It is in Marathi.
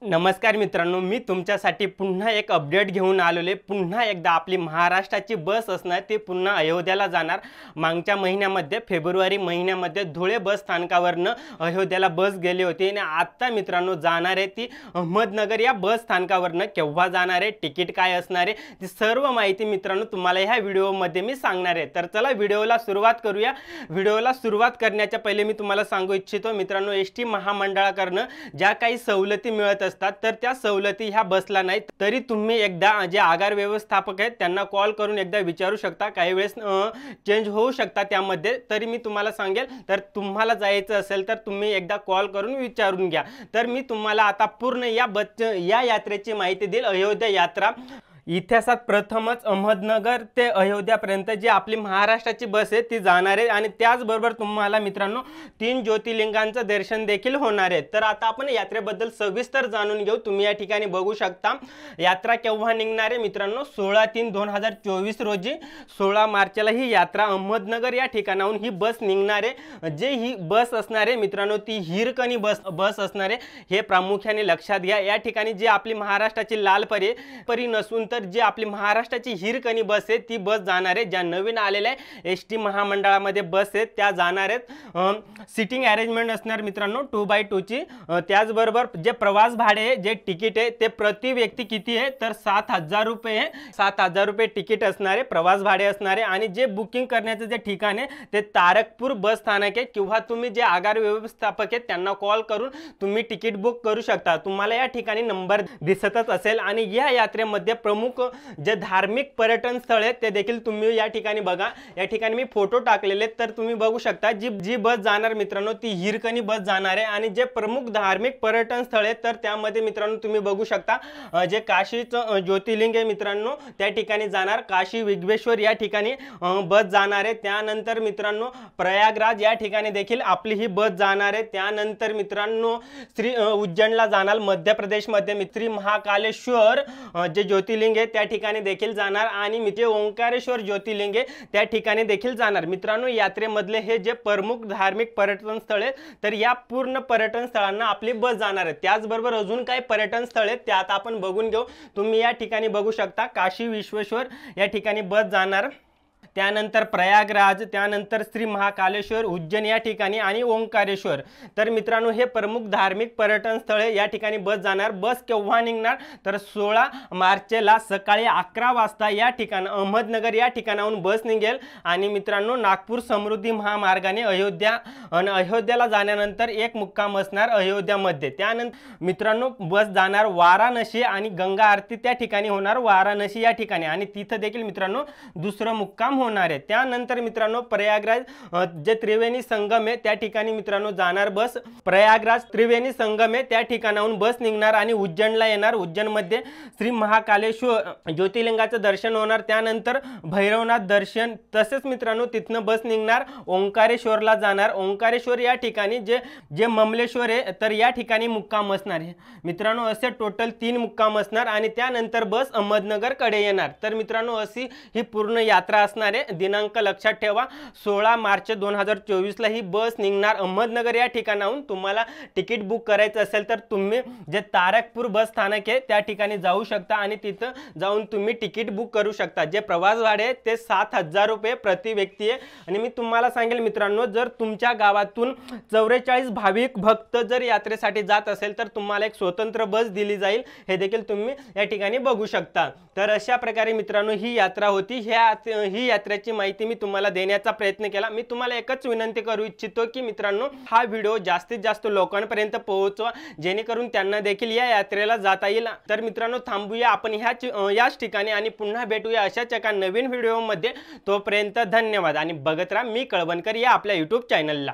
नमस्कार मित्रांनो, मी तुमच्यासाठी पुन्हा एक अपडेट घेऊन आलेले। पुन्हा एकदा आपली महाराष्ट्राची बस असणार ती पुन्हा अयोध्याला जाणार। मागच्या महिन्यामध्ये फेब्रुवारी महिन्यामध्ये धुळे बस स्थानकावरनं अयोध्याला बस गेली होती आणि आता मित्रांनो जाणार आहे ती अहमदनगर या बस स्थानकावरनं। केव्हा जाणार आहे, तिकीट काय असणार आहे, ती सर्व माहिती मित्रांनो तुम्हाला ह्या व्हिडिओमध्ये मी सांगणार आहे। तर चला व्हिडिओला सुरुवात करूया। व्हिडिओला सुरुवात करण्याच्या पहिले मी तुम्हाला सांगू इच्छितो मित्रांनो, एसटी महामंडळाकडनं ज्या काही सवलती मिळत असतात तर त्या सवलती ह्या बसला नाही, तरी तुम्ही एकदा जे आगार व्यवस्थापक आहेत त्यांना कॉल करून एकदा विचारू शकता। काही वेळेस चेंज होऊ शकता त्यामध्ये, तरी मी तुम्हाला सांगेल तर तुम्हाला जायचं असेल तर तुम्ही एकदा कॉल करून विचारून घ्या। तर मी तुम्हाला आता पूर्ण या यात्रेची माहिती देईल। अयोध्या यात्रा इतिहासात प्रथमच अहमदनगर ते अयोध्यापर्यंत जी आपली महाराष्ट्राची बस आहे ती जाणार आहे आणि त्याचबरोबर तुम्हाला मित्रांनो 3 ज्योतिर्लिंगांचं दर्शन देखील होणार आहे। तर आता आपण यात्रेबद्दल सविस्तर जाणून घेऊ। तुम्ही या ठिकाणी बघू शकता यात्रा केव्हा निघणार आहे मित्रांनो, 16/3/2024 रोजी 16 मार्चला ही यात्रा अहमदनगर या ठिकाणाहून ही बस निघणार आहे। जे ही बस असणार आहे मित्रांनो ती हिरकणी बस असणार आहे, हे प्रामुख्याने लक्षात घ्या। या ठिकाणी जी आपली महाराष्ट्राची लाल परी नसून तर जी आपली महाराष्ट्राची हिरकणी बस आहे ती बस जाणार आहे। ज्या नवीन आलेल्या एसटी महामंडळामध्ये बस आहेत त्या जाणार आहेत। सिटिंग अरेंजमेंट असणार मित्रांनो 2x2 ची। त्याचबरोबर जे प्रवास भाडे आहे, जे तिकीट आहे ते प्रति व्यक्ती किती आहे तर 7,000 रुपये आहे। 7,000 रुपये तिकीट असणार आहे, प्रवास भाडे असणार आहे। आणि जे बुकिंग करण्याचं जे ठिकाण आहे ते तारकपूर बस स्थानक आहे, किंवा तुम्ही जे आगार व्यवस्थापक आहेत त्यांना कॉल करून तुम्ही तिकीट बुक करू शकता। तुम्हाला या ठिकाणी नंबर दिसतच असेल। आणि या यात्रेमध्ये प्रमुख जे धार्मिक पर्यटन स्थळ आहेत ते देखील तुम्ही या ठिकाणी बघा। या ठिकाणी मी फोटो टाकलेले तर तुम्ही बघू शकता जी बस जाणार मित्रांनो ती हिरकणी बस जाणार आहे। आणि जे प्रमुख धार्मिक पर्यटन स्थळ आहेत तर त्यामध्ये मित्रांनो तुम्ही बघू शकता जे काशीचं ज्योतिर्लिंग आहे मित्रांनो त्या ठिकाणी जाणार, काशी विघ्नेश्वर या ठिकाणी बस जाणार आहे। त्यानंतर मित्रांनो प्रयागराज या ठिकाणी देखील आपली ही बस जाणार आहे। त्यानंतर मित्रांनो श्री उज्जैनला जाणार, मध्य प्रदेशमध्ये श्री महाकालेश्वर जे ज्योतिर्लिंग त्या ठिकाणी देखील जाणार आणि जे ओंकारेश्वर ज्योतिर्लिंग त्या ठिकाणी देखील जाणार। मित्रांनो यात्रेमधले हे जे प्रमुख धार्मिक पर्यटन स्थळ आहेत तर या पूर्ण पर्यटन स्थळांना आपली बस जाणार आहे। त्याचबरोबर अजून काही पर्यटन स्थळ आहेत त्यात आपण बघून घेऊ। तुम्ही या ठिकाणी बघू शकता काशी विश्वेश्वर या ठिकाणी बस जाणार, त्यानंतर प्रयागराज, त्यानंतर श्री महाकालेश्वर, उज्जैन या ठिकाणी आणि ओंकारेश्वर। तर मित्रांनो हे प्रमुख धार्मिक पर्यटन स्थळे या ठिकाणी बस जाणार। बस केव्हा निघणार तर 16 मार्चला सकाळी 11 वाजता या ठिकाण अहमदनगर या ठिकाणाहून बस निघेल आणि मित्रांनो नागपूर समृद्धी महामार्गाने अयोध्याला जाण्यानंतर एक मुक्काम असणार अयोध्यामध्ये। त्यानंतर मित्रांनो बस जाणार वाराणसी आणि गंगा आरती त्या ठिकाणी होणार वाराणसी या ठिकाणी, आणि तिथे देखील मित्रांनो दुसरं मुक्काम होणार आहे। त्यानंतर मित्रांनो प्रयागराज जे त्रिवेणी संगम आहे त्या ठिकाणी मित्रांनो जाणार बस। प्रयागराज त्रिवेणी संगम आहे त्या ठिकाणाहून बस निघणार आणि उज्जैनला येणार। उज्जैनमध्ये श्री महाकालेश्वर ज्योतिर्लिंगाचं दर्शन होणार, त्यानंतर भैरवनाथ दर्शन, तसेच मित्रांनो तिथनं बस निघणार ओंकारेश्वरला जाणार। ओंकारेश्वर या ठिकाणी जे ममलेश्वर आहे तर या ठिकाणी मुक्काम असणार आहे मित्रांनो। असे टोटल 3 मुक्काम असणार आणि त्यानंतर बस अहमदनगर कडे येणार। तर मित्रांनो अशी ही पूर्ण यात्रा असणार। दिनांक लक्षात ठेवा 16 मार्च 2024 ला ही बस निघणार अहमदनगर या ठिकाणाहून। तुम्हाला तिकीट बुक करायचं असेल तर तुम्ही जे तारकपूर बस स्थानक आहे त्या ठिकाणी जाऊ शकता आणि तिथं जाऊन तुम्ही तिकीट बुक करू शकता। जे प्रवास भाडे आहे ते 7,000 रुपये प्रति व्यक्ती आहे। आणि मी तुम्हाला सांगेल मित्रांनो जर तुमच्या गावातून 44 भाविक भक्त जर यात्रेसाठी जात असेल तर तुम्हाला एक स्वतंत्र बस दिली जाईल, हे देखील तुम्ही या ठिकाणी बघू शकता। तर अशा प्रकारे मित्रांनो ही यात्रा होती। ही यात्रेची माहिती मी तुम्हाला देण्याचा प्रयत्न केला। मी तुम्हाला एकच विनंती करू इच्छितो की मित्रांनो हा व्हिडिओ जास्तीत जास्त लोकांपर्यंत पोहोचवा, जेणेकरून त्यांना देखील या यात्रेला जाता येईल। तर मित्रांनो थांबूया आपण याच ठिकाणी आणि पुन्हा भेटूया अशाच एका नवीन व्हिडिओमध्ये। तोपर्यंत धन्यवाद आणि बघत राहा मी कळवणकर या आपल्या YouTube चॅनलला।